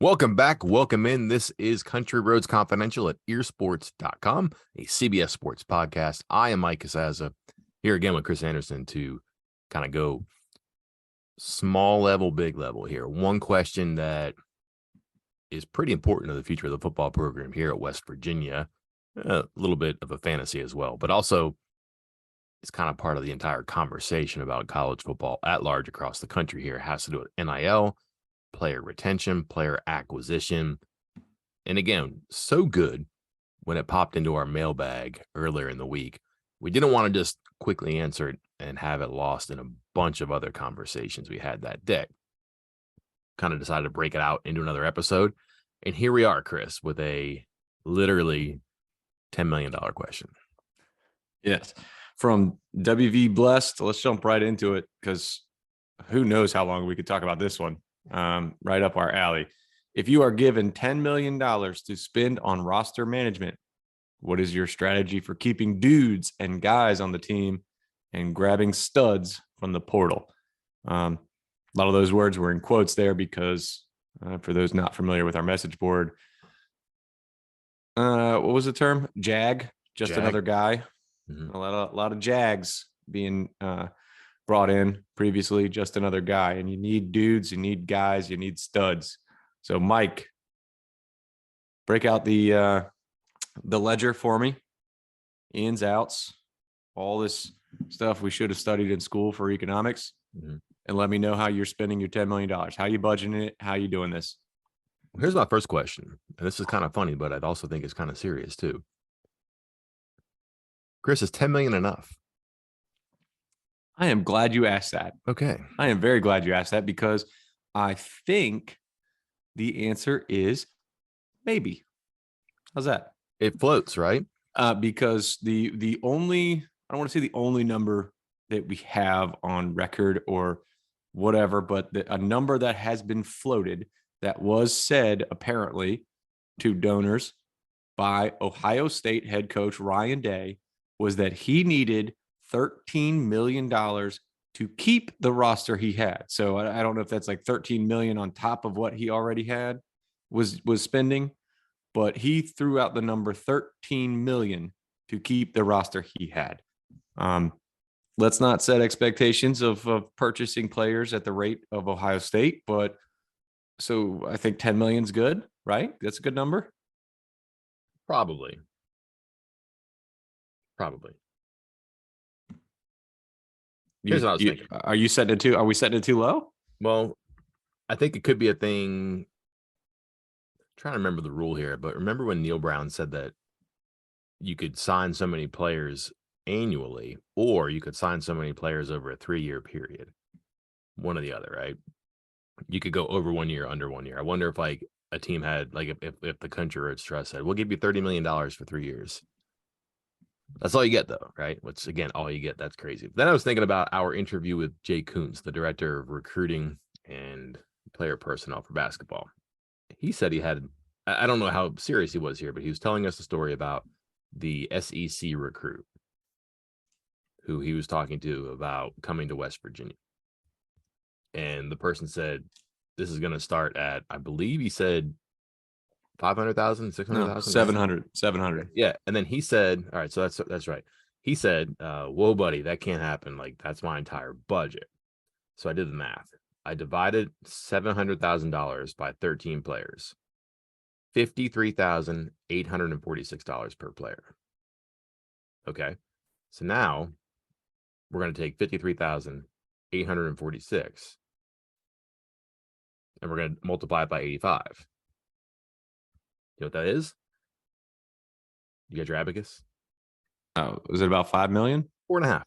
Welcome back. Welcome in. This is Country Roads Confidential at earsports.com, a CBS sports podcast. I am Mike Casaza here again with Chris Anderson to kind of go small level, big level here. One question that is pretty important to the future of the football program here at West Virginia, a little bit of a fantasy as well, but also it's kind of part of the entire conversation about college football at large across the country here. It has to do with NIL, player retention, player acquisition. And again, so good when it popped into our mailbag earlier in the week. We didn't want to just quickly answer it and have it lost in a bunch of other conversations we had that day. Kind of decided to break it out into another episode. And here we are, Chris, with a literally $10 million question. Yes. From WV Blessed, let's jump right into it because who knows how long we could talk about this one. Right up our alley. If you are given $10 million to spend on roster management, what is your strategy for keeping dudes and guys on the team and grabbing studs from the portal? A lot of those words were in quotes there because for those not familiar with our message board, what was the term? Jag, another guy. Mm-hmm. A lot of Jags being brought in previously, just another guy. And you need dudes, you need guys, you need studs. So Mike, break out the ledger for me. Ins, outs, all this stuff we should have studied in school for economics. Mm-hmm. And let me know how you're spending your $10 million. How you budgeting it? How you doing this? Here's my first question. And this is kind of funny, but I also think it's kind of serious too. Chris, is $10 million enough? I am glad you asked that. Okay. I am very glad you asked that because I think the answer is maybe. How's that? It floats, right? Because the only, I don't want to say the only number that we have on record or whatever, but a number that has been floated that was said apparently to donors by Ohio State head coach Ryan Day was that he needed $13 million to keep the roster he had. So I don't know if that's like $13 million on top of what he already had was spending, but he threw out the number $13 million to keep the roster he had. Let's not set expectations of purchasing players at the rate of Ohio State, but so I think 10 million is good, right? That's a good number. Probably. Here's what I was thinking. Are we setting it too low? Well, I think it could be a thing. I'm trying to remember the rule here, but remember when Neil Brown said that you could sign so many players annually, or you could sign so many players over a 3-year period. One or the other, right? You could go over 1 year, under 1 year. I wonder if like a team had, like if the Country Roads Trust said, we'll give you $30 million for 3 years. That's all you get, though, right? Which, again, all you get. That's crazy. Then I was thinking about our interview with Jay Kuntz, the director of recruiting and player personnel for basketball. He said he had, I don't know how serious he was here, but he was telling us a story about the SEC recruit who he was talking to about coming to West Virginia. And the person said, this is going to start at, I believe he said, 500,000, 600,000, 700. Yeah. And then he said, all right, so that's right. He said, whoa, buddy, that can't happen. Like, that's my entire budget. So I did the math. I divided $700,000 by 13 players, $53,846 per player. Okay. So now we're going to take 53,846 and we're going to multiply it by 85. You know what that is? You got your abacus? Oh, is it about 5 million? 4.5.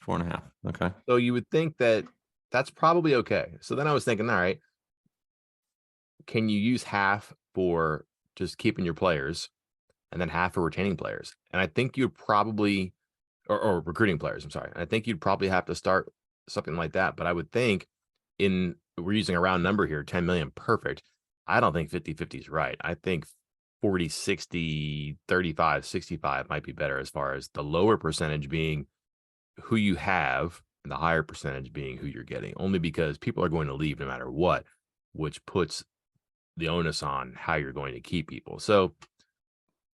4.5. Okay. So you would think that that's probably okay. So then I was thinking, all right, can you use half for just keeping your players and then half for retaining players? And I think you'd probably, or recruiting players, I'm sorry. I think you'd probably have to start something like that. But I would think we're using a round number here, 10 million, perfect. I don't think 50-50 is right. I think 40, 60, 35, 65 might be better, as far as the lower percentage being who you have and the higher percentage being who you're getting, only because people are going to leave no matter what, which puts the onus on how you're going to keep people. So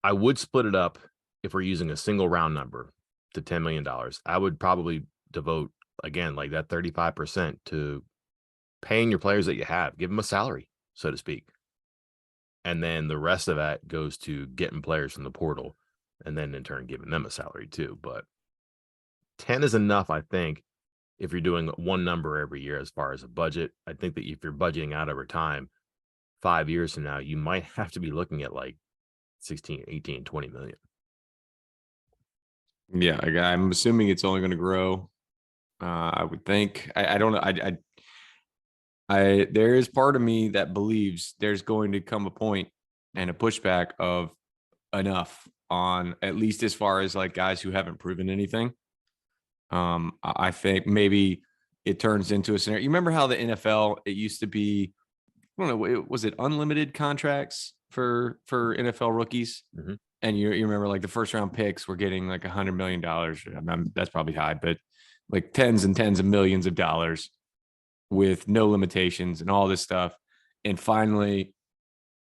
I would split it up if we're using a single round number to $10 million. I would probably devote, again, like that 35% to paying your players that you have, give them a salary, so to speak. And then the rest of that goes to getting players from the portal and then in turn giving them a salary too. But 10 is enough, I think, if you're doing one number every year as far as a budget. I think that if you're budgeting out over time, 5 years from now, you might have to be looking at like 16, 18, 20 million. Yeah, I'm assuming it's only going to grow. I would think. I don't know. There is part of me that believes there's going to come a point and a pushback of enough on, at least as far as like guys who haven't proven anything. I think maybe it turns into a scenario. You remember how the NFL, it used to be, I don't know, was it unlimited contracts for NFL rookies? Mhm. And you remember like the first round picks were getting like $100 million. That's probably high, but like tens and tens of millions of dollars with no limitations and all this stuff. And finally,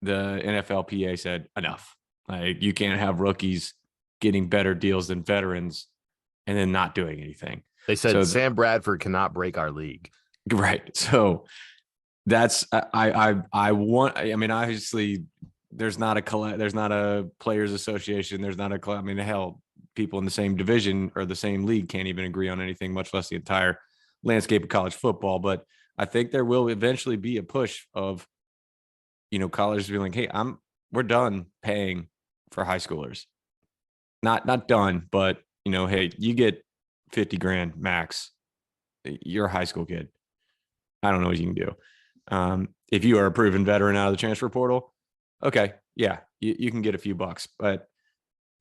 the NFLPA said enough. Like you can't have rookies getting better deals than veterans and then not doing anything. They said So Sam Bradford cannot break our league. right. So that's I want. I mean, obviously, there's not a players association. There's not a. I mean, hell, people in the same division or the same league can't even agree on anything, much less the entire landscape of college football. But I think there will eventually be a push of, colleges being like, hey, we're done paying for high schoolers. Not done, but hey, you get 50 grand max. You're a high school kid. I don't know what you can do. If you are a proven veteran out of the transfer portal, okay, yeah, you can get a few bucks. But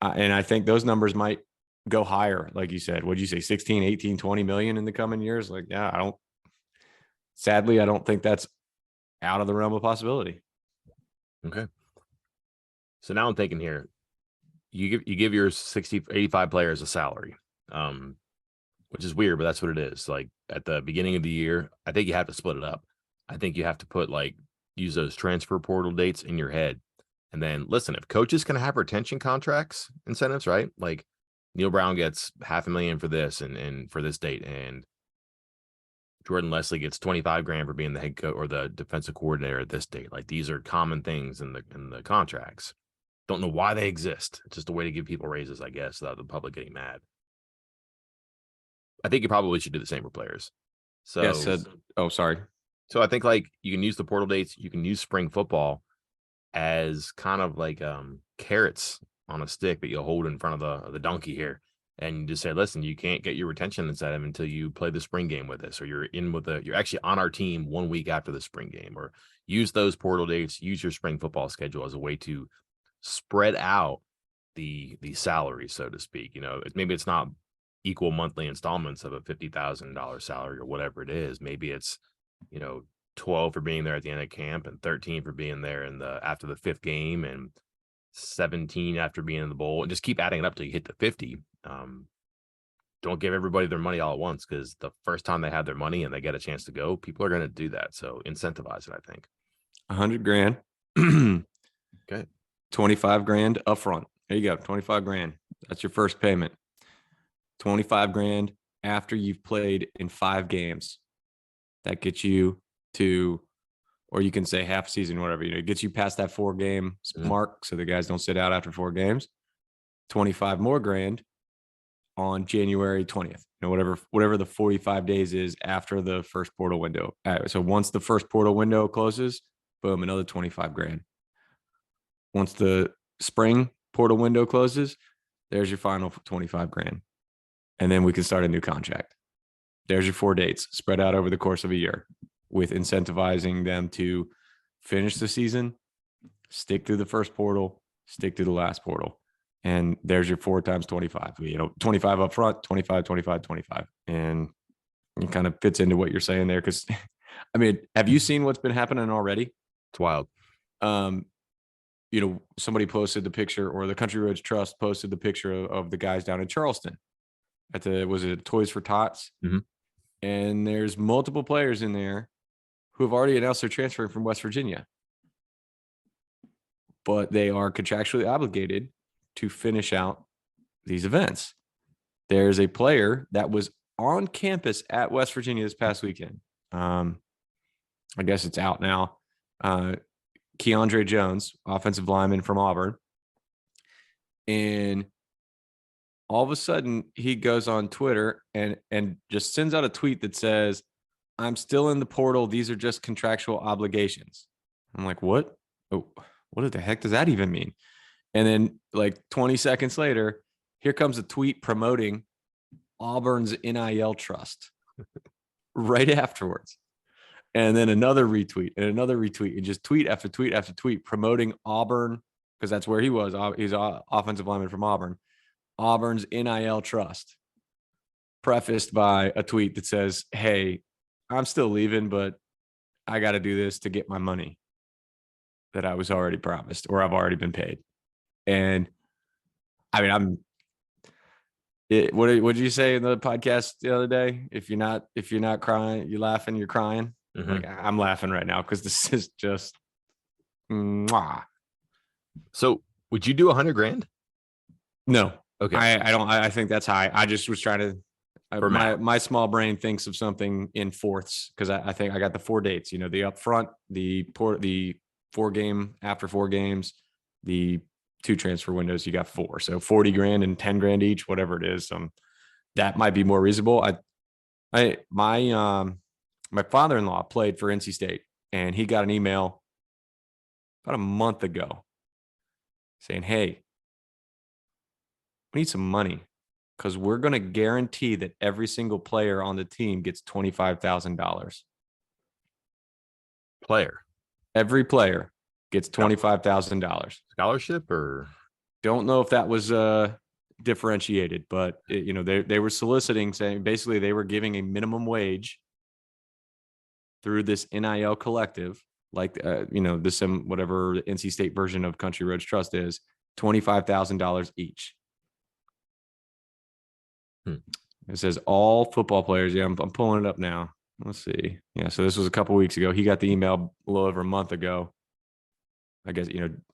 and I think those numbers might go higher. Like you said, what'd you say, 16, 18, 20 million in the coming years? Like, yeah, sadly, I don't think that's out of the realm of possibility. Okay. So now I'm thinking here, you give your 60, 85 players a salary, which is weird, but that's what it is. Like at the beginning of the year, I think you have to split it up. I think you have to use those transfer portal dates in your head. And then listen, if coaches can have retention contracts incentives, right? Like Neil Brown gets $500,000 for this and for this date, and Jordan Leslie gets 25 grand for being the head coach or the defensive coordinator at this date. Like these are common things in the contracts. Don't know why they exist. It's just a way to give people raises, I guess, without the public getting mad. I think you probably should do the same for players. Yeah. So, Oh, sorry. so I think like you can use the portal dates. You can use spring football as kind of like carrots on a stick that you'll hold in front of the donkey here. And you just say, listen, you can't get your retention incentive until you play the spring game with us, or you're actually on our team 1 week after the spring game, or use those portal dates, use your spring football schedule as a way to spread out the salary, so to speak. Maybe it's not equal monthly installments of a $50,000 salary or whatever it is. Maybe it's, you know, 12 for being there at the end of camp and 13 for being there after the fifth game and 17 after being in the bowl, and just keep adding it up till you hit the 50. Don't give everybody their money all at once, because the first time they have their money and they get a chance to go, people are going to do that. So incentivize it, I think. 100 grand. Okay. 25 grand up front. There you go. 25 grand. That's your first payment. 25 grand after you've played in 5 games. That gets you to, or you can say half season, whatever, it gets you past that 4 game mark. So the guys don't sit out after 4 games. 25 more grand on January 20th, whatever the 45 days is after the first portal window. So once the first portal window closes, boom, another 25 grand. Once the spring portal window closes, there's your final 25 grand. And then we can start a new contract. There's your 4 dates spread out over the course of a year, with incentivizing them to finish the season, stick through the first portal, stick through the last portal. And there's your 4 times 25, 25 up front, 25, 25, 25. And it kind of fits into what you're saying there. Cause I mean, have you seen what's been happening already? It's wild. Somebody posted the picture, or the Country Roads Trust posted the picture of the guys down in Charleston was it Toys for Tots? Mm-hmm. And there's multiple players in there who have already announced they're transferring from West Virginia. but they are contractually obligated to finish out these events. There's a player that was on campus at West Virginia this past weekend. I guess it's out now. Keandre Jones, offensive lineman from Auburn. And all of a sudden he goes on Twitter and just sends out a tweet that says, "I'm still in the portal. These are just contractual obligations." I'm like, what? Oh, what the heck does that even mean? And then like 20 seconds later, here comes a tweet promoting Auburn's NIL trust right afterwards. And then another retweet and another retweet, and just tweet after tweet after tweet promoting Auburn, because that's where he was. He's an offensive lineman from Auburn. Auburn's NIL trust, prefaced by a tweet that says, "Hey, I'm still leaving, but I got to do this to get my money that I was already promised, or I've already been paid." And I mean, what did you say in the podcast the other day? If you're not crying, you're laughing, you're crying. Mm-hmm. Like, I'm laughing right now because this is just mwah. So would you do $100,000? No. Okay. I don't. I think that's high. I just was trying to. My small brain thinks of something in fourths, because I think I got the 4 dates. You know, the upfront, the 4 game after 4 games, the 2 transfer windows. You got 4, so $40,000 and $10,000 each, whatever it is. That might be more reasonable. My father-in-law played for NC State, and he got an email about a month ago saying, "Hey, we need some money, because we're going to guarantee that every single player on the team gets $25,000. Player. Every player gets $25,000. Scholarship, or don't know if that was differentiated, but they were soliciting, saying basically they were giving a minimum wage through this NIL collective, like this whatever the NC State version of Country Roads Trust is, $25,000 each." It says all football players. Yeah, I'm pulling it up now. Let's see. Yeah, so this was a couple weeks ago. He got the email a little over a month ago. I guess,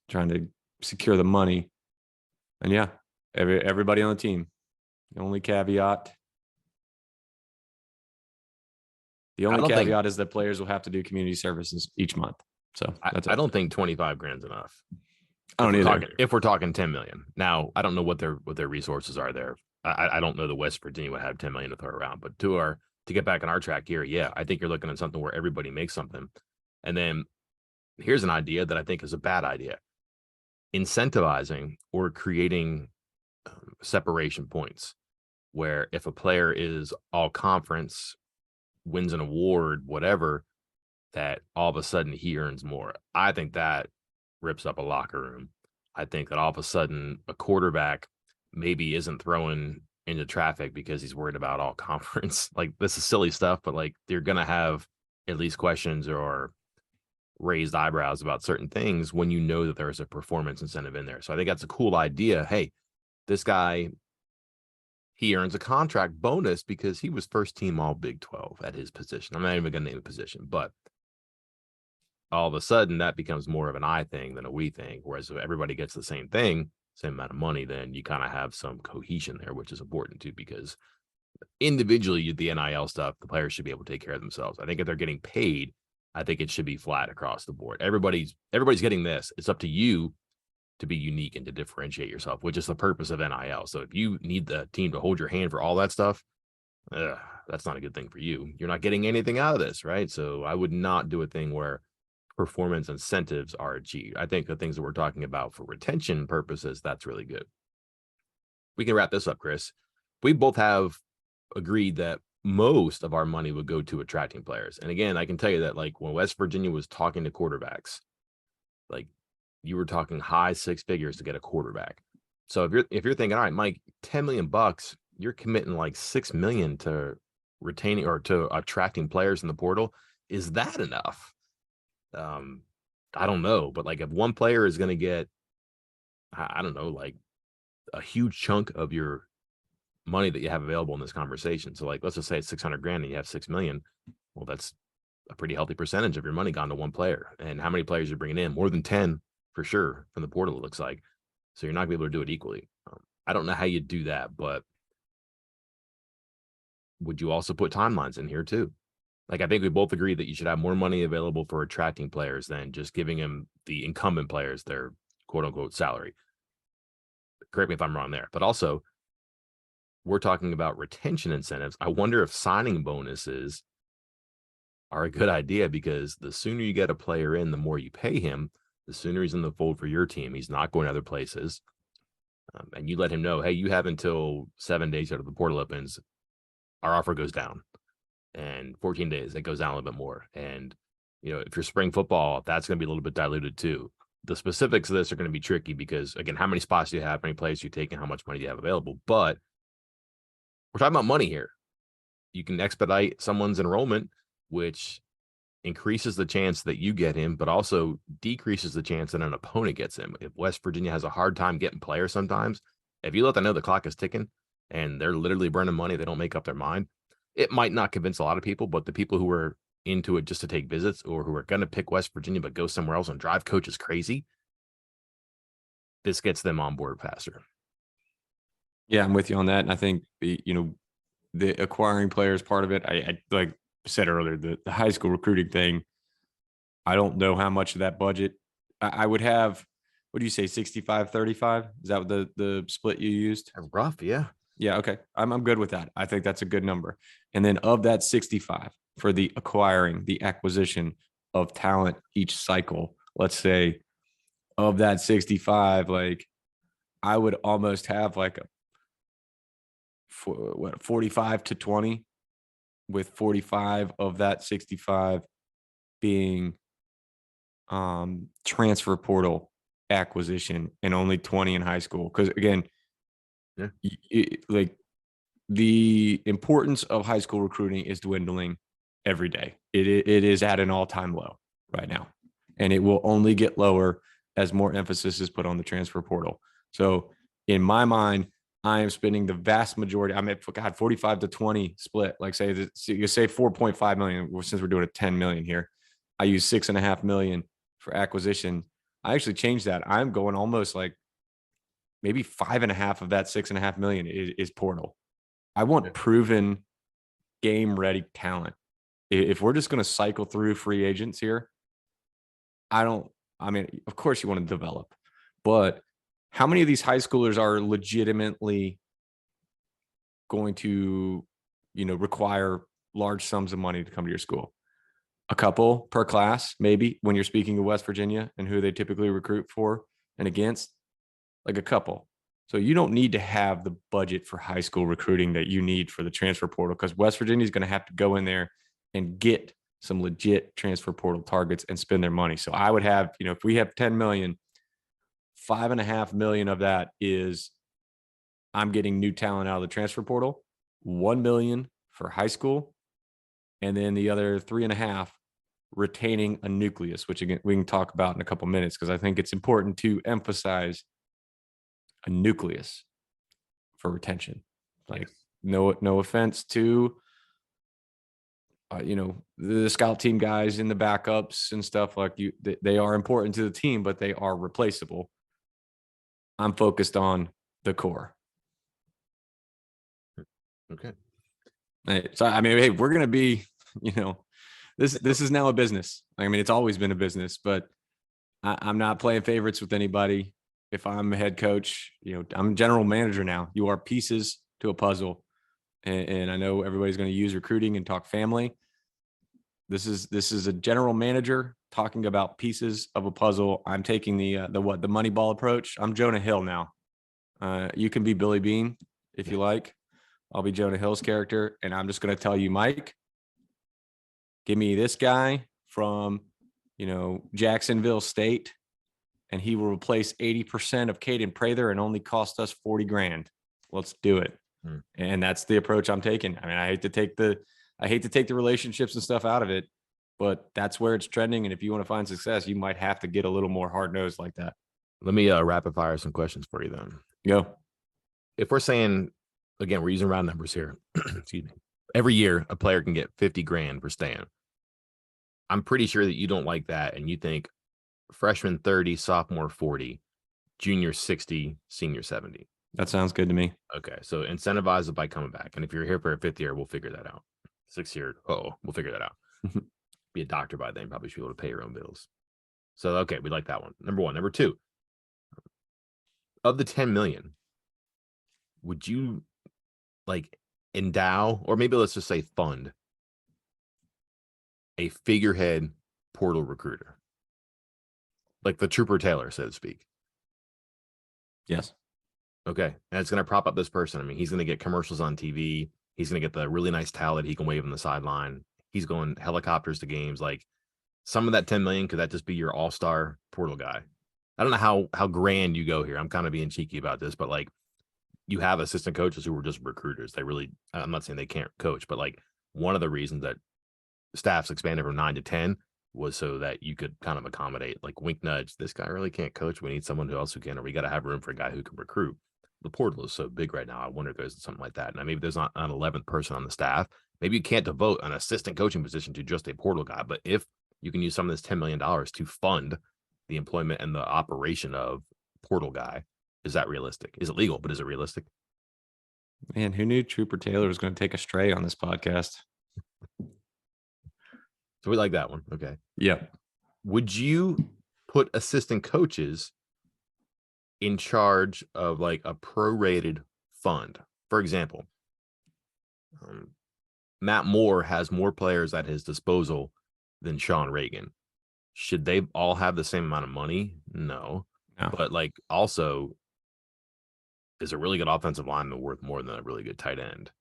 trying to secure the money. And yeah, everybody on the team. The only caveat is that players will have to do community services each month. So I don't think $25,000 is enough. I don't either. If we're talking 10 million. Now, I don't know what their resources are there. I don't know that West Virginia would have 10 million to throw around, but to get back on our track here, yeah, I think you're looking at something where everybody makes something. And then here's an idea that I think is a bad idea: incentivizing or creating separation points, where if a player is all conference, wins an award, whatever, that all of a sudden he earns more. I think that rips up a locker room. I think that all of a sudden a quarterback maybe isn't throwing into traffic because he's worried about all conference. Like, this is silly stuff, but like, you're going to have at least questions or raised eyebrows about certain things when you know that there's a performance incentive in there. So I think that's a cool idea. Hey, this guy, he earns a contract bonus because he was first team all Big 12 at his position. I'm not even going to name a position, but all of a sudden that becomes more of an I thing than a we thing. Whereas if everybody gets the same thing, same amount of money, then you kind of have some cohesion there, which is important too, because individually, the NIL stuff, the players should be able to take care of themselves. I think if they're getting paid, I think it should be flat across the board. Everybody's getting this. It's up to you to be unique and to differentiate yourself, which is the purpose of NIL. So if you need the team to hold your hand for all that stuff, that's not a good thing for you. You're not getting anything out of this, right? So I would not do a thing where performance incentives are achieved. I think the things that we're talking about for retention purposes, that's really good. We can wrap this up, Chris. We both have agreed that most of our money would go to attracting players. And again, I can tell you that, like, when West Virginia was talking to quarterbacks, like, you were talking high 6 figures to get a quarterback. So if you're thinking, all right, Mike, $10 million, you're committing like $6 million to retaining or to attracting players in the portal. Is that enough? I don't know, but like, if one player is going to get, I don't know, like a huge chunk of your money that you have available in this conversation. So like, let's just say it's $600,000 and you have 6 million. Well, that's a pretty healthy percentage of your money gone to one player. And how many players you're bringing in? More than 10. for sure from the portal, it looks like. So you're not gonna be able to do it equally. I don't know how you do that, but would you also put timelines in here too? Like, I think we both agree that you should have more money available for attracting players than just giving them the incumbent players their quote unquote salary. Correct me if I'm wrong there. But also, we're talking about retention incentives. I wonder if signing bonuses are a good idea because the sooner you get a player in, the more you pay him, the sooner he's in the fold for your team. He's not going other places. And you let him know, hey, you have until 7 days out of the portal opens, our offer goes down. And 14 days, it goes down a little bit more. And, if you're spring football, that's going to be a little bit diluted too. The specifics of this are going to be tricky because, again, how many spots do you have, how many players you take, and how much money do you have available? But we're talking about money here. You can expedite someone's enrollment, which increases the chance that you get him, but also decreases the chance that an opponent gets him. If West Virginia has a hard time getting players sometimes, if you let them know the clock is ticking and they're literally burning money, they don't make up their mind, it might not convince a lot of people, but the people who are into it just to take visits or who are going to pick West Virginia but go somewhere else and drive coaches crazy, this gets them on board faster. Yeah, I'm with you on that. And I think the acquiring players part of it. I like said earlier, the high school recruiting thing. I don't know how much of that budget I would have. What do you say, 65-35? Is that what the split you used? Rough, yeah. Yeah, okay. I'm good with that. I think that's a good number. And then of that 65 for the acquiring, the acquisition of talent each cycle, let's say of that 65, like I would almost have like a 45-20, with 45 of that 65 being transfer portal acquisition and only 20 in high school. Because again, Yeah. like the importance of high school recruiting is dwindling every day. It is at an all-time low right now, and it will only get lower as more emphasis is put on the transfer portal. So in my mind, I am spending the vast majority. I'm at 45-20 split. Like you say 4.5 million. Since we're doing a 10 million here, I use 6.5 million for acquisition. I actually changed that. I'm going almost like maybe 5.5 of that 6.5 million is portal. I want proven game ready talent. If we're just going to cycle through free agents here, of course you want to develop, but how many of these high schoolers are legitimately going to, require large sums of money to come to your school? A couple per class, maybe, when you're speaking of West Virginia and who they typically recruit for and against, like a couple. So you don't need to have the budget for high school recruiting that you need for the transfer portal, because West Virginia is going to have to go in there and get some legit transfer portal targets and spend their money. So I would have, if we have 10 million, 5.5 million of that is I'm getting new talent out of the transfer portal, 1 million for high school, and then the other 3.5 retaining a nucleus, which again we can talk about in a couple minutes, because I think it's important to emphasize a nucleus for retention. Like, no offense to the scout team guys in the backups and stuff, like they are important to the team, but they are replaceable. I'm focused on the core. Okay. So I mean, hey, we're gonna be, this is now a business. I mean, it's always been a business, but I'm not playing favorites with anybody. If I'm a head coach, I'm general manager now. You are pieces to a puzzle, and I know everybody's going to use recruiting and talk family. This is a general manager talking about pieces of a puzzle. I'm taking the Moneyball approach. I'm Jonah Hill now. You can be Billy Bean if you like. I'll be Jonah Hill's character, and I'm just going to tell you, Mike, give me this guy from, Jacksonville State, and he will replace 80% of Caden Prather and only cost us 40 grand. Let's do it. And that's the approach I'm taking. I mean, I hate to take the relationships and stuff out of it, but that's where it's trending. And if you want to find success, you might have to get a little more hard nosed like that. Let me rapid fire some questions for you then. Go. If we're saying, again, we're using round numbers here. Excuse me. Every year, a player can get 50 grand for staying. I'm pretty sure that you don't like that, and you think freshman 30, sophomore 40, junior 60, senior 70. That sounds good to me. Okay, so incentivize it by coming back. And if you're here for a 5th year, we'll figure that out. 6th year, we'll figure that out. Be a doctor by then, probably should be able to pay your own bills. So, okay, we like that one. Number 1. Number 2, of the 10 million, would you like endow, or maybe let's just say fund, a figurehead portal recruiter, like the Trooper Taylor, so to speak? Yes. Okay. And it's going to prop up this person. I mean, he's going to get commercials on TV. He's going to get the really nice towel that he can wave on the sideline. He's going helicopters to games. Like, some of that 10 million, could that just be your all-star portal guy? I don't know how grand you go here. I'm kind of being cheeky about this, but like, you have assistant coaches who were just recruiters. They really, I'm not saying they can't coach, but like, one of the reasons that staffs expanded from 9 to 10 was so that you could kind of accommodate, like, wink nudge, this guy really can't coach. We need someone who can, or we got to have room for a guy who can recruit. The portal is so big right now. I wonder if there's something like that. Now, maybe there's not an 11th person on the staff. Maybe you can't devote an assistant coaching position to just a portal guy. But if you can use some of this $10 million to fund the employment and the operation of portal guy, is that realistic? Is it legal, but is it realistic? Man, who knew Trooper Taylor was going to take a stray on this podcast? So we like that one. Okay. Yeah. Would you put assistant coaches in charge of like a prorated fund? For example, Matt Moore has more players at his disposal than Sean Reagan. Should they all have the same amount of money? No. But like, also, is a really good offensive lineman worth more than a really good tight end?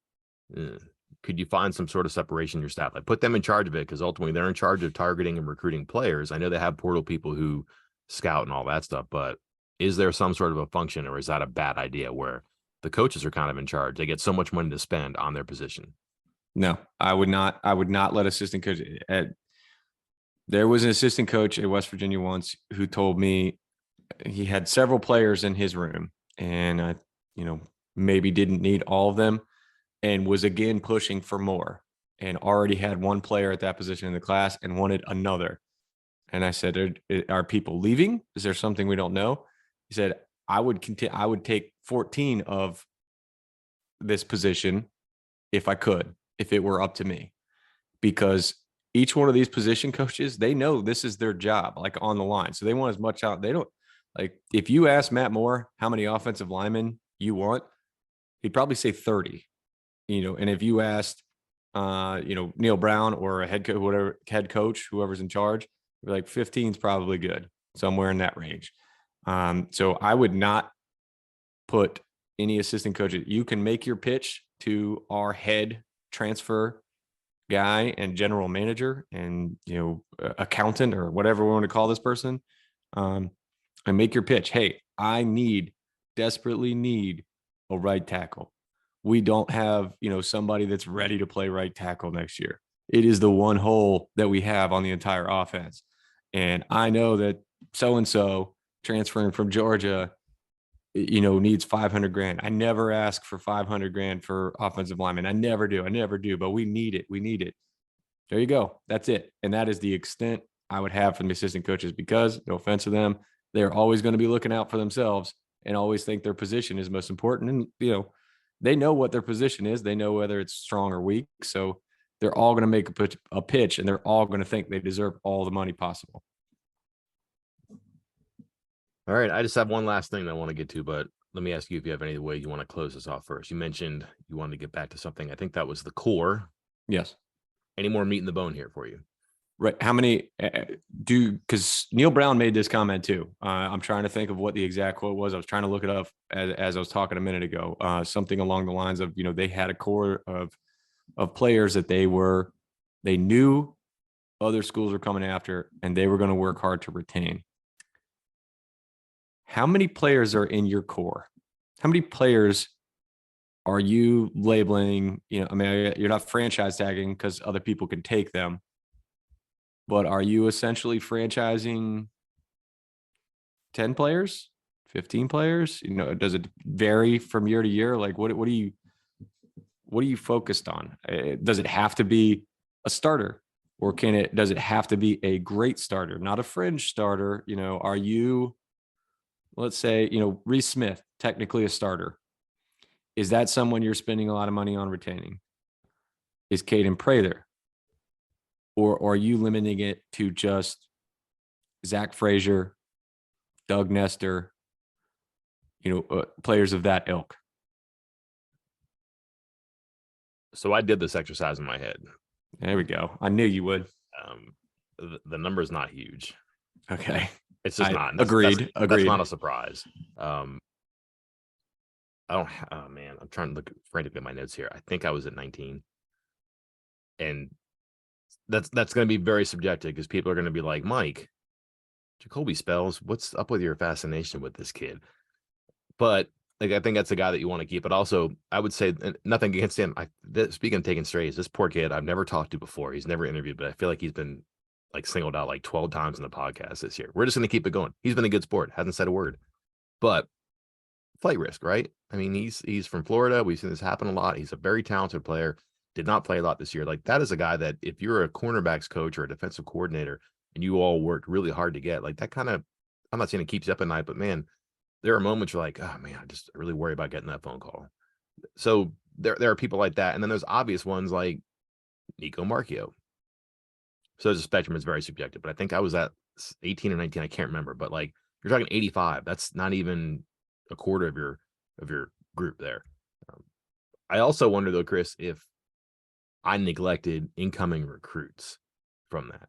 Could you find some sort of separation in your staff? Like, put them in charge of it, because ultimately they're in charge of targeting and recruiting players. I know they have portal people who scout and all that stuff, but is there some sort of a function, or is that a bad idea where the coaches are kind of in charge? They get so much money to spend on their position. No, I would not. I would not let assistant coach. There was an assistant coach at West Virginia once who told me he had several players in his room, and I, maybe didn't need all of them, and was again pushing for more, and already had one player at that position in the class and wanted another. And I said, are people leaving? Is there something we don't know? He said, I would take 14 of this position if I could, if it were up to me, because each one of these position coaches, they know this is their job, like, on the line. So they want as much out. They don't, like, if you ask Matt Moore how many offensive linemen you want, he'd probably say 30, and if you asked, Neil Brown or a head coach, whoever's in charge, be like 15 is probably good, somewhere in that range. So I would not put any assistant coach. You can make your pitch to our head transfer guy and general manager and, accountant, or whatever we want to call this person, and make your pitch. Hey, I desperately need a right tackle. We don't have, somebody that's ready to play right tackle next year. It is the one hole that we have on the entire offense. And I know that so-and-so transferring from Georgia, needs 500 grand. I never ask for 500 grand for offensive linemen. I never do, but we need it. There you go. That's it. And that is the extent I would have from the assistant coaches, because, no offense to them, they're always going to be looking out for themselves and always think their position is most important. And, they know what their position is. They know whether it's strong or weak. So they're all going to make a pitch, and they're all going to think they deserve all the money possible. All right. I just have one last thing that I want to get to, but let me ask you if you have any way you want to close this off first. You mentioned you wanted to get back to something. I think that was the core. Yes. Any more meat in the bone here for you? Right. How many because Neil Brown made this comment too. I'm trying to think of what the exact quote was. I was trying to look it up as I was talking a minute ago. Something along the lines of, they had a core of players that they knew other schools were coming after, and they were going to work hard to retain. How many players are in your core? How many players are you labeling? You're not franchise tagging because other people can take them. But are you essentially franchising 10 players, 15 players? Does it vary from year to year? Like, what are you focused on? Does it have to be a starter? or does it have to be a great starter, not a fringe starter? Are you, let's say, Reese Smith, technically a starter. Is that someone you're spending a lot of money on retaining? Is Caden Prather? Or are you limiting it to just Zach Frazier, Doug Nestor, players of that ilk? So I did this exercise in my head. There we go. I knew you would. The number is not huge. Okay. It's just not. Agreed. That's not a surprise. I don't. Oh man, I'm trying to look frantically at my notes here. I think I was at 19, and that's going to be very subjective because people are going to be like, Mike, Jacoby Spells, what's up with your fascination with this kid? But like, I think that's the guy that you want to keep. But also, I would say nothing against him. Speaking of taking strays, this poor kid I've never talked to before. He's never interviewed, but I feel like he's been like singled out like 12 times in the podcast this year. We're just going to keep it going. He's been a good sport. Hasn't said a word, but flight risk, right? I mean, he's from Florida. We've seen this happen a lot. He's a very talented player. Did not play a lot this year. Like, that is a guy that if you're a cornerbacks coach or a defensive coordinator and you all worked really hard to get, like, that kind of, I'm not saying it keeps you up at night, but man, there are moments you're like, oh man, I just really worry about getting that phone call. So there are people like that. And then there's obvious ones like Nico Marchio. So there's a spectrum. It's very subjective, but I think I was at 18 or 19. I can't remember, but like, you're talking 85. That's not even a quarter of your group there. I also wonder though, Chris, if I neglected incoming recruits from that.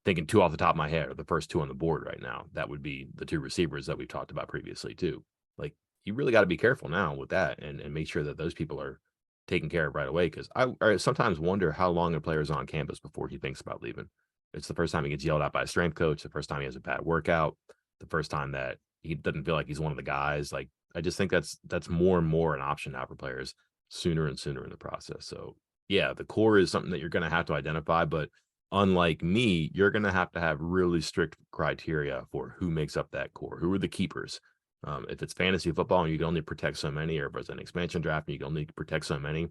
Thinking two off the top of my head are the first two on the board right now. That would be the two receivers that we've talked about previously too. Like, you really got to be careful now with that and make sure that those people are taken care of right away. Because I sometimes wonder how long a player is on campus before he thinks about leaving. It's the first time he gets yelled at by a strength coach, the first time he has a bad workout, the first time that he doesn't feel like he's one of the guys. Like, I just think that's more and more an option now for players sooner and sooner in the process. So yeah, the core is something that you're going to have to identify, but unlike me, you're going to have really strict criteria for who makes up that core. Who are the keepers? If it's fantasy football and you can only protect so many, or if it's an expansion draft and you can only protect so many,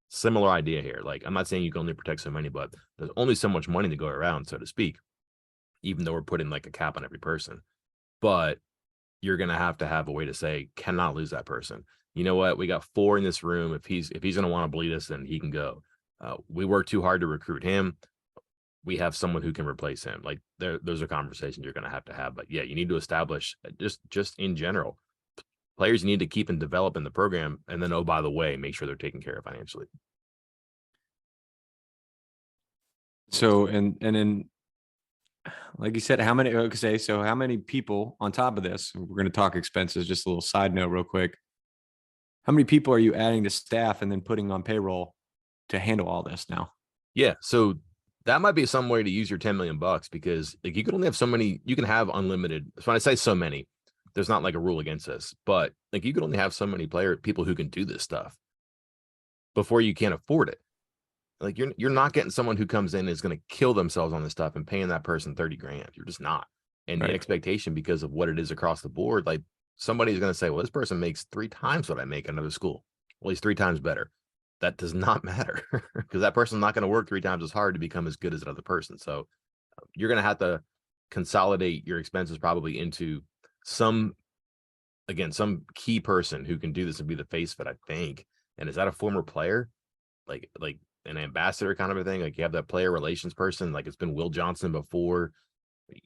similar idea here. Like, I'm not saying you can only protect so many, but there's only so much money to go around, so to speak, even though we're putting like a cap on every person. But you're going to have a way to say, cannot lose that person. You know what? We got 4 in this room. If he's going to want to bleed us, then he can go. We worked too hard to recruit him. We have someone who can replace him. Like, those are conversations you're going to have. But yeah, you need to establish just in general, players you need to keep and develop in the program. And then, oh, by the way, make sure they're taken care of financially. So, and then, like you said, how many people on top of this? We're going to talk expenses. Just a little side note real quick. How many people are you adding to staff and then putting on payroll to handle all this now? Yeah. So that might be some way to use your 10 million bucks, because like, you can only have so many, you can have unlimited. So when I say so many, there's not like a rule against this, but like, you can only have so many people who can do this stuff before you can't afford it. Like, you're not getting someone who comes in and is going to kill themselves on this stuff and paying that person 30 grand. You're just not. And Right. The expectation, because of what it is across the board, like, somebody's going to say, well, this person makes 3 times what I make at another school. Well, he's 3 times better. That does not matter, because that person's not going to work 3 times as hard to become as good as another person. So you're going to have to consolidate your expenses probably into some key person who can do this and be the face of it, I think. And is that a former player? Like an ambassador kind of a thing? Like, you have that player relations person, like it's been Will Johnson before.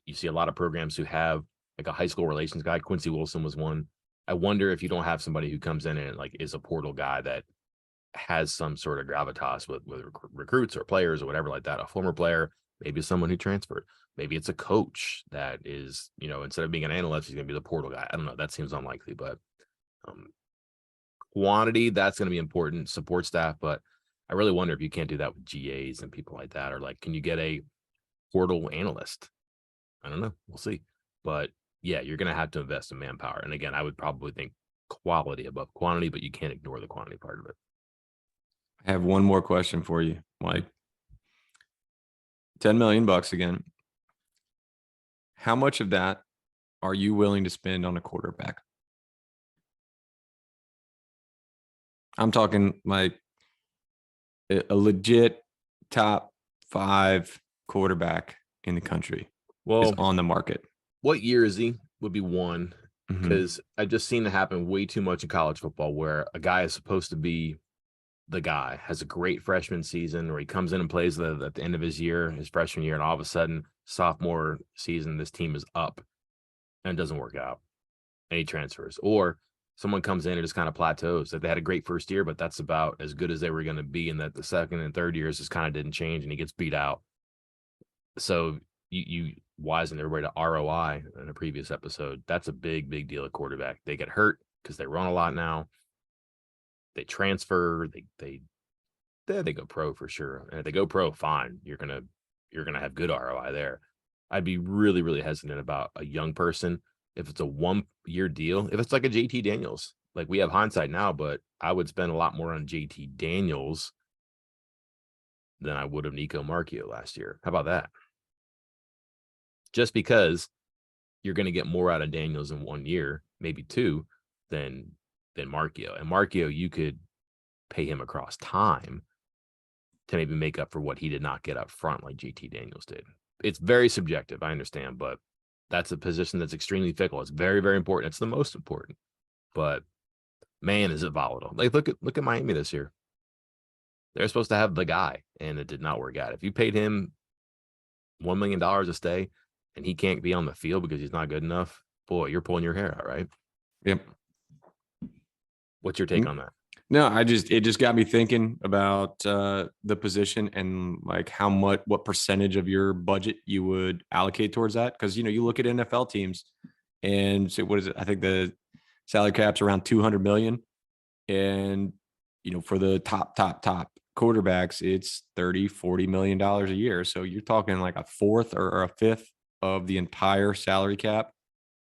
You see a lot of programs who have like a high school relations guy. Quincy Wilson was one. I wonder if you don't have somebody who comes in and like is a portal guy that has some sort of gravitas with recruits or players or whatever like that. A former player, maybe someone who transferred. Maybe it's a coach that is, instead of being an analyst, he's going to be the portal guy. I don't know. That seems unlikely, but quantity, that's going to be important. Support staff, but I really wonder if you can't do that with GAs and people like that, or like, can you get a portal analyst? I don't know. We'll see. But yeah, you're going to have to invest in manpower. And again, I would probably think quality above quantity, but you can't ignore the quantity part of it. I have one more question for you, Mike. 10 million bucks again. How much of that are you willing to spend on a quarterback? I'm talking like a legit top 5 quarterback in the country is Well, on the market. what year is he? Would be one, Mhm. because I've just seen it happen way too much in college football where a guy is supposed to be the guy, has a great freshman season where he comes in and plays at the end of his year, his freshman year, and all of a sudden, sophomore season, this team is up and it doesn't work out. And he transfers. Or someone comes in and just kind of plateaus. That they had a great first year, but that's about as good as they were going to be. And that the second and third years just kind of didn't change and he gets beat out. So you wisen everybody to ROI in a previous episode. That's a big, big deal at quarterback. They get hurt because they run a lot now. They transfer, they go pro for sure. And if they go pro, fine. You're gonna have good ROI there. I'd be really, really hesitant about a young person if it's a 1-year deal. If it's like a JT Daniels, like we have hindsight now, but I would spend a lot more on JT Daniels than I would of Nico Marchio last year. How about that? Just because you're going to get more out of Daniels in 1 year, maybe two, than Marchio. And Marchio, you could pay him across time to maybe make up for what he did not get up front like JT Daniels did. It's very subjective, I understand, but that's a position that's extremely fickle. It's very, very important. It's the most important. But man, is it volatile. Like look at Miami this year. They're supposed to have the guy, and it did not work out. If you paid him $1 million to stay and he can't be on the field because he's not good enough, boy, you're pulling your hair out, right? Yep. What's your take on that? No, it just got me thinking about the position and like what percentage of your budget you would allocate towards that. Because you look at NFL teams and say, what is it? I think the salary cap's around 200 million. And for the top quarterbacks, it's 30-40 million dollars a year. So you're talking like a fourth or a fifth of the entire salary cap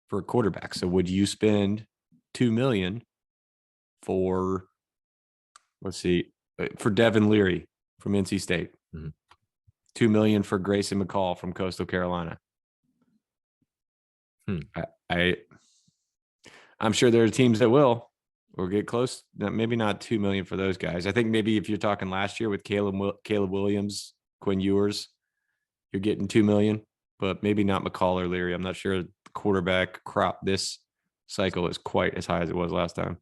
for a quarterback. So would you spend 2 million for, let's see, for Devin Leary from NC State, Mhm. 2 million for Grayson McCall from Coastal Carolina? Hmm. I'm sure there are teams that will or get close. Maybe not 2 million for those guys. I think maybe if you're talking last year with Caleb Williams, Quinn Ewers, you're getting 2 million, but maybe not McCall or Leary. I'm not sure the quarterback crop this cycle is quite as high as it was last time.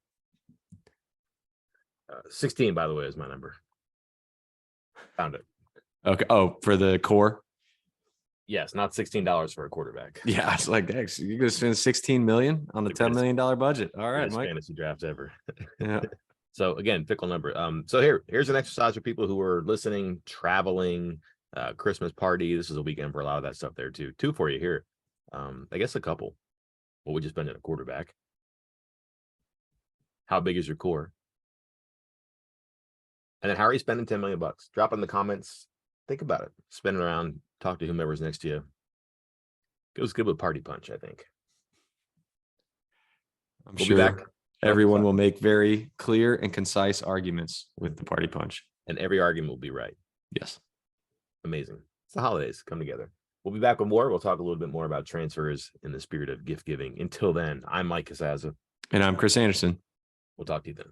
16, by the way, is my number. Found it. Okay. Oh, for the core? Yes, not $16 for a quarterback. Yeah, it's like that. You're gonna spend 16 million on the $10 million budget. All right, Mike. Fantasy draft ever. Yeah. So again, fickle number. So here's an exercise for people who are listening, traveling, Christmas party. This is a weekend for a lot of that stuff there too. Two for you here. I guess a couple. What would you spend on a quarterback? How big is your core? And then how are you spending 10 million bucks? Drop in the comments. Think about it. Spin it around. Talk to whomever's next to you. Goes good with Party Punch, I think. I'm We'll sure be back. everyone will make very clear and concise arguments with the Party Punch. And every argument will be right. Yes. Amazing. It's the holidays come together. We'll be back with more. We'll talk a little bit more about transfers in the spirit of gift giving. Until then, I'm Mike Casaza. And I'm Chris Anderson. We'll talk to you then.